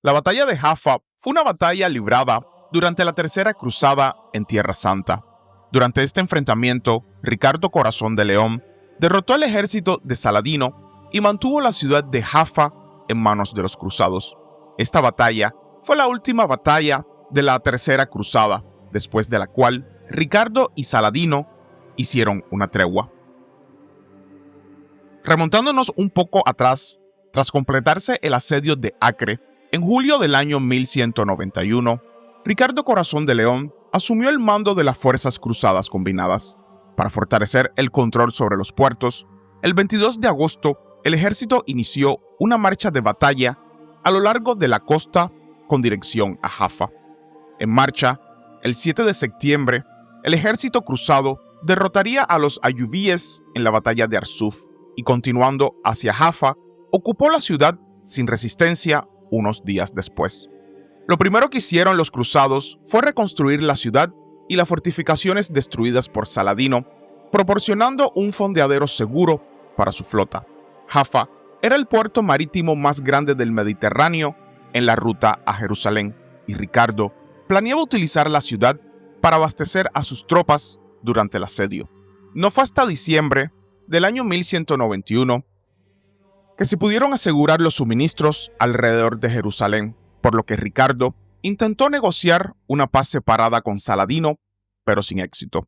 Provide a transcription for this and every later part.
La batalla de Jaffa fue una batalla librada durante la Tercera Cruzada en Tierra Santa. Durante este enfrentamiento, Ricardo Corazón de León derrotó al ejército de Saladino y mantuvo la ciudad de Jaffa en manos de los cruzados. Esta batalla fue la última batalla de la Tercera Cruzada, después de la cual Ricardo y Saladino hicieron una tregua. Remontándonos un poco atrás, tras completarse el asedio de Acre, en julio del año 1191, Ricardo Corazón de León asumió el mando de las fuerzas cruzadas combinadas. Para fortalecer el control sobre los puertos, el 22 de agosto, el ejército inició una marcha de batalla a lo largo de la costa con dirección a Jaffa. En marcha, el 7 de septiembre, el ejército cruzado derrotaría a los ayubíes en la batalla de Arsuf y, continuando hacia Jaffa, ocupó la ciudad sin resistencia unos días después. Lo primero que hicieron los cruzados fue reconstruir la ciudad y las fortificaciones destruidas por Saladino, proporcionando un fondeadero seguro para su flota. Jaffa era el puerto marítimo más grande del Mediterráneo en la ruta a Jerusalén, y Ricardo planeaba utilizar la ciudad para abastecer a sus tropas durante el asedio. No fue hasta diciembre del año 1191 que se pudieron asegurar los suministros alrededor de Jerusalén, por lo que Ricardo intentó negociar una paz separada con Saladino, pero sin éxito.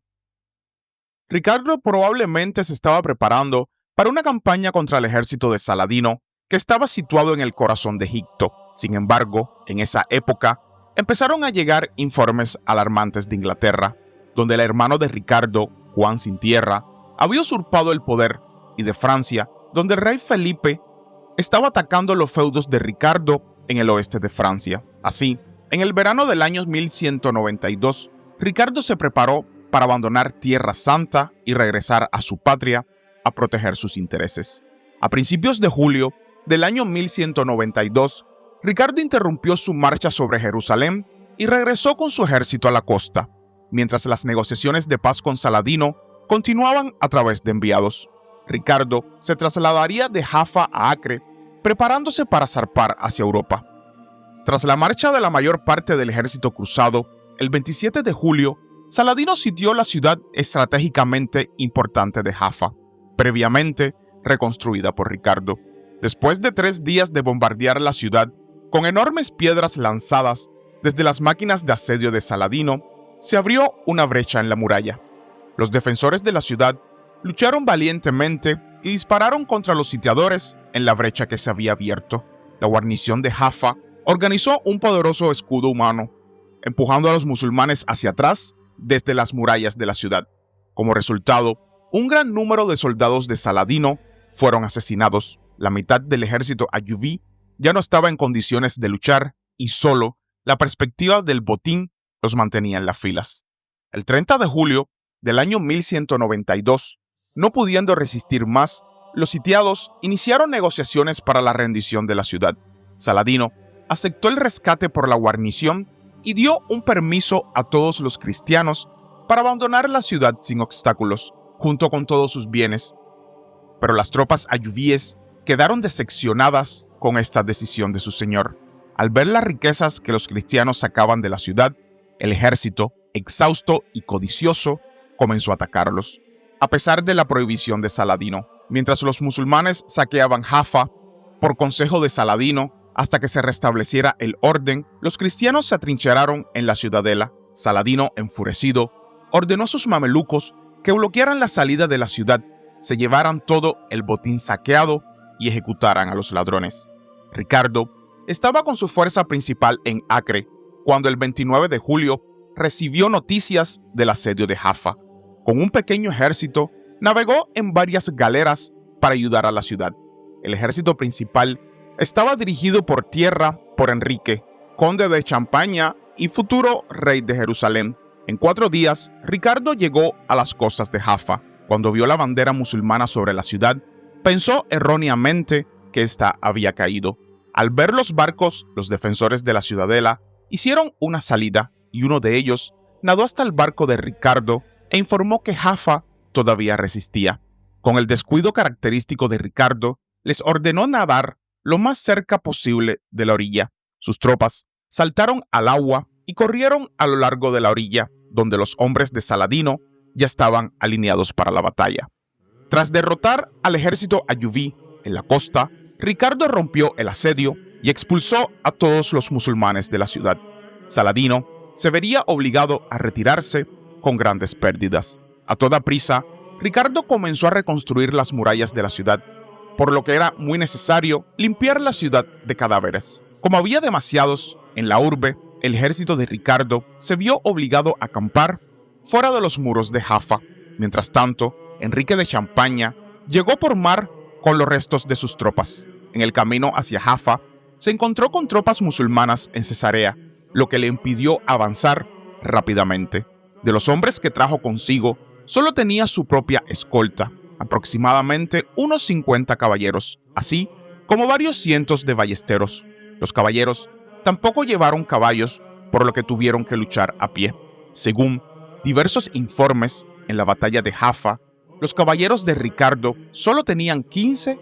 Ricardo probablemente se estaba preparando para una campaña contra el ejército de Saladino, que estaba situado en el corazón de Egipto. Sin embargo, en esa época, empezaron a llegar informes alarmantes de Inglaterra, donde el hermano de Ricardo, Juan Sin Tierra, había usurpado el poder, y de Francia, donde el rey Felipe estaba atacando los feudos de Ricardo en el oeste de Francia. Así, en el verano del año 1192, Ricardo se preparó para abandonar Tierra Santa y regresar a su patria a proteger sus intereses. A principios de julio del año 1192, Ricardo interrumpió su marcha sobre Jerusalén y regresó con su ejército a la costa, mientras las negociaciones de paz con Saladino continuaban a través de enviados. Ricardo se trasladaría de Jaffa a Acre, preparándose para zarpar hacia Europa. Tras la marcha de la mayor parte del ejército cruzado, el 27 de julio, Saladino sitió la ciudad estratégicamente importante de Jaffa, previamente reconstruida por Ricardo. Después de 3 días de bombardear la ciudad, con enormes piedras lanzadas desde las máquinas de asedio de Saladino, se abrió una brecha en la muralla. Los defensores de la ciudad lucharon valientemente y dispararon contra los sitiadores en la brecha que se había abierto. La guarnición de Jaffa organizó un poderoso escudo humano, empujando a los musulmanes hacia atrás desde las murallas de la ciudad. Como resultado, un gran número de soldados de Saladino fueron asesinados. La mitad del ejército ayubí ya no estaba en condiciones de luchar y solo la perspectiva del botín los mantenía en las filas. El 30 de julio del año 1192, no pudiendo resistir más, los sitiados iniciaron negociaciones para la rendición de la ciudad. Saladino aceptó el rescate por la guarnición y dio un permiso a todos los cristianos para abandonar la ciudad sin obstáculos, junto con todos sus bienes. Pero las tropas ayubíes quedaron decepcionadas con esta decisión de su señor. Al ver las riquezas que los cristianos sacaban de la ciudad, el ejército, exhausto y codicioso, comenzó a atacarlos. A pesar de la prohibición de Saladino, mientras los musulmanes saqueaban Jaffa, por consejo de Saladino, hasta que se restableciera el orden, los cristianos se atrincheraron en la ciudadela. Saladino, enfurecido, ordenó a sus mamelucos que bloquearan la salida de la ciudad, se llevaran todo el botín saqueado y ejecutaran a los ladrones. Ricardo estaba con su fuerza principal en Acre, cuando el 29 de julio recibió noticias del asedio de Jaffa. Con un pequeño ejército, navegó en varias galeras para ayudar a la ciudad. El ejército principal estaba dirigido por tierra por Enrique, conde de Champaña y futuro rey de Jerusalén. En 4 días, Ricardo llegó a las costas de Jaffa. Cuando vio la bandera musulmana sobre la ciudad, pensó erróneamente que ésta había caído. Al ver los barcos, los defensores de la ciudadela hicieron una salida y uno de ellos nadó hasta el barco de Ricardo e informó que Jaffa todavía resistía. Con el descuido característico de Ricardo, les ordenó nadar lo más cerca posible de la orilla. Sus tropas saltaron al agua y corrieron a lo largo de la orilla, donde los hombres de Saladino ya estaban alineados para la batalla. Tras derrotar al ejército ayubí en la costa, Ricardo rompió el asedio y expulsó a todos los musulmanes de la ciudad. Saladino se vería obligado a retirarse con grandes pérdidas. A toda prisa, Ricardo comenzó a reconstruir las murallas de la ciudad, por lo que era muy necesario limpiar la ciudad de cadáveres. Como había demasiados en la urbe, el ejército de Ricardo se vio obligado a acampar fuera de los muros de Jaffa. Mientras tanto, Enrique de Champaña llegó por mar con los restos de sus tropas. En el camino hacia Jaffa, se encontró con tropas musulmanas en Cesarea, lo que le impidió avanzar rápidamente. De los hombres que trajo consigo, solo tenía su propia escolta, aproximadamente unos 50 caballeros, así como varios cientos de ballesteros. Los caballeros tampoco llevaron caballos, por lo que tuvieron que luchar a pie. Según diversos informes, en la batalla de Jaffa, los caballeros de Ricardo solo tenían 15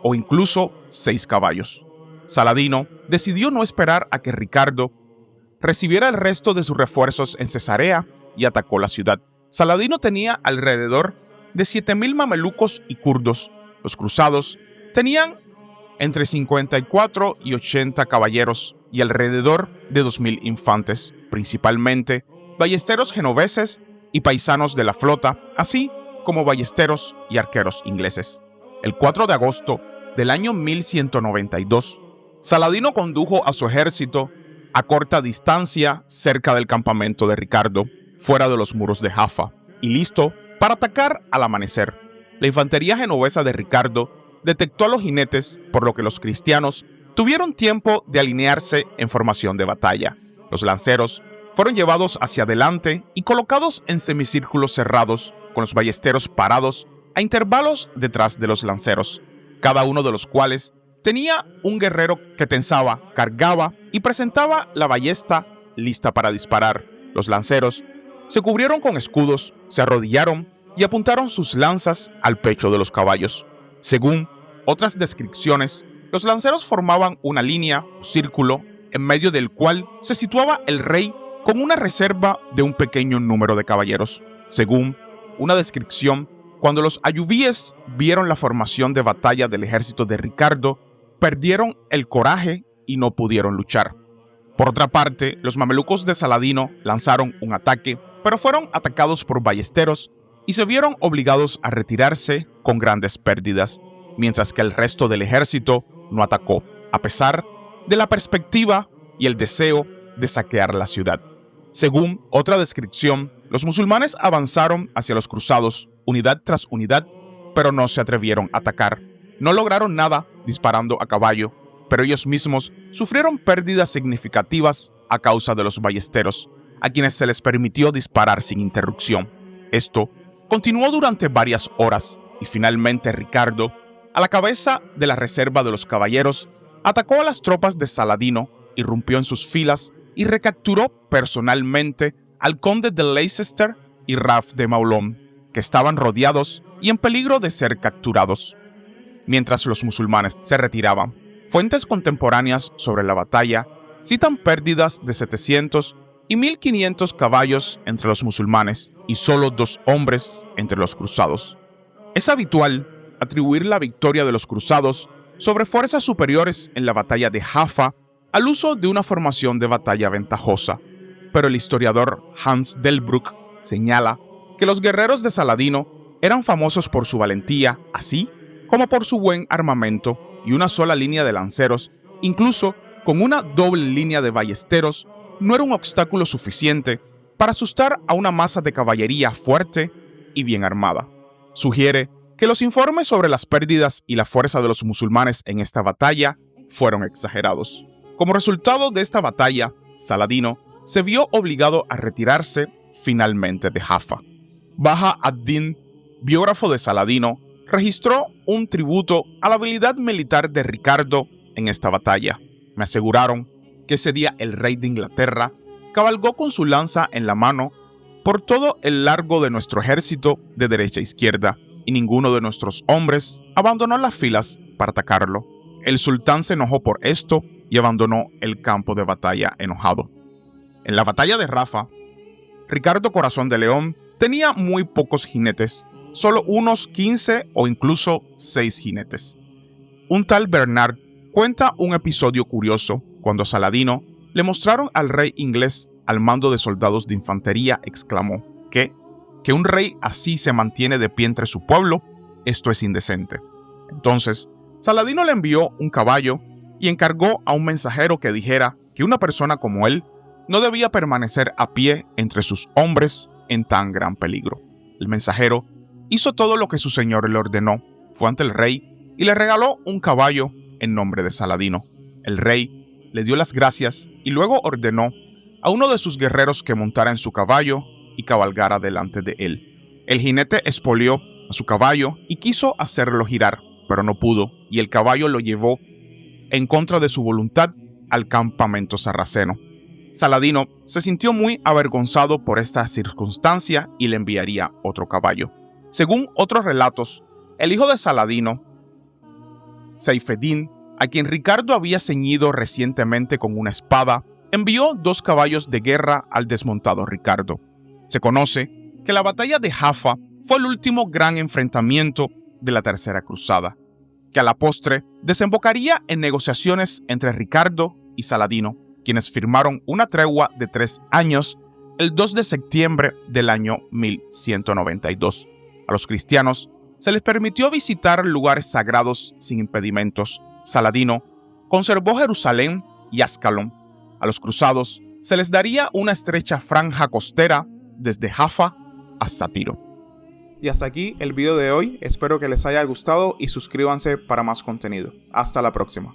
o incluso 6 caballos. Saladino decidió no esperar a que Ricardo recibiera el resto de sus refuerzos en Cesarea y atacó la ciudad. Saladino tenía alrededor de 7.000 mamelucos y kurdos. Los cruzados tenían entre 54 y 80 caballeros y alrededor de 2.000 infantes, principalmente ballesteros genoveses y paisanos de la flota, así como ballesteros y arqueros ingleses. El 4 de agosto del año 1192, Saladino condujo a su ejército a corta distancia cerca del campamento de Ricardo, fuera de los muros de Jaffa, y listo para atacar al amanecer. La infantería genovesa de Ricardo detectó a los jinetes, por lo que los cristianos tuvieron tiempo de alinearse en formación de batalla. Los lanceros fueron llevados hacia adelante y colocados en semicírculos cerrados, con los ballesteros parados a intervalos detrás de los lanceros, cada uno de los cuales tenía un guerrero que tensaba, cargaba y presentaba la ballesta lista para disparar. Los lanceros se cubrieron con escudos, se arrodillaron y apuntaron sus lanzas al pecho de los caballos. Según otras descripciones, los lanceros formaban una línea o círculo en medio del cual se situaba el rey con una reserva de un pequeño número de caballeros. Según una descripción, cuando los ayubíes vieron la formación de batalla del ejército de Ricardo, perdieron el coraje y no pudieron luchar. Por otra parte, los mamelucos de Saladino lanzaron un ataque, pero fueron atacados por ballesteros y se vieron obligados a retirarse con grandes pérdidas, mientras que el resto del ejército no atacó, a pesar de la perspectiva y el deseo de saquear la ciudad. Según otra descripción, los musulmanes avanzaron hacia los cruzados, unidad tras unidad, pero no se atrevieron a atacar. No lograron nada disparando a caballo, pero ellos mismos sufrieron pérdidas significativas a causa de los ballesteros, a quienes se les permitió disparar sin interrupción. Esto continuó durante varias horas y finalmente Ricardo, a la cabeza de la reserva de los caballeros, atacó a las tropas de Saladino, irrumpió en sus filas y recapturó personalmente al conde de Leicester y Ralph de Maulon, que estaban rodeados y en peligro de ser capturados. Mientras los musulmanes se retiraban, fuentes contemporáneas sobre la batalla citan pérdidas de 700 y 1.500 caballos entre los musulmanes y solo 2 hombres entre los cruzados. Es habitual atribuir la victoria de los cruzados sobre fuerzas superiores en la batalla de Jaffa al uso de una formación de batalla ventajosa, pero el historiador Hans Delbrück señala que los guerreros de Saladino eran famosos por su valentía, así como por su buen armamento y una sola línea de lanceros, incluso con una doble línea de ballesteros, no era un obstáculo suficiente para asustar a una masa de caballería fuerte y bien armada. Sugiere que los informes sobre las pérdidas y la fuerza de los musulmanes en esta batalla fueron exagerados. Como resultado de esta batalla, Saladino se vio obligado a retirarse finalmente de Jaffa. Baha ad-Din, biógrafo de Saladino, registró un tributo a la habilidad militar de Ricardo en esta batalla. Me aseguraron que ese día el rey de Inglaterra cabalgó con su lanza en la mano por todo el largo de nuestro ejército de derecha a izquierda, y ninguno de nuestros hombres abandonó las filas para atacarlo. El sultán se enojó por esto y abandonó el campo de batalla enojado. En la batalla de Rafa, Ricardo Corazón de León tenía muy pocos jinetes, solo unos 15 o incluso 6 jinetes. Un tal Bernard cuenta un episodio curioso cuando a Saladino le mostraron al rey inglés al mando de soldados de infantería, exclamó que un rey así se mantiene de pie entre su pueblo, esto es indecente. Entonces, Saladino le envió un caballo y encargó a un mensajero que dijera que una persona como él no debía permanecer a pie entre sus hombres en tan gran peligro. El mensajero hizo todo lo que su señor le ordenó, fue ante el rey y le regaló un caballo en nombre de Saladino. El rey le dio las gracias y luego ordenó a uno de sus guerreros que montara en su caballo y cabalgara delante de él. El jinete espolió a su caballo y quiso hacerlo girar, pero no pudo, y el caballo lo llevó en contra de su voluntad al campamento sarraceno. Saladino se sintió muy avergonzado por esta circunstancia y le enviaría otro caballo. Según otros relatos, el hijo de Saladino, Seifedín, a quien Ricardo había ceñido recientemente con una espada, envió 2 caballos de guerra al desmontado Ricardo. Se conoce que la batalla de Jaffa fue el último gran enfrentamiento de la Tercera Cruzada, que a la postre desembocaría en negociaciones entre Ricardo y Saladino, quienes firmaron una tregua de 3 años el 2 de septiembre del año 1192. A los cristianos se les permitió visitar lugares sagrados sin impedimentos. Saladino conservó Jerusalén y Ascalón. A los cruzados se les daría una estrecha franja costera desde Jaffa hasta Tiro. Y hasta aquí el video de hoy, espero que les haya gustado y suscríbanse para más contenido. Hasta la próxima.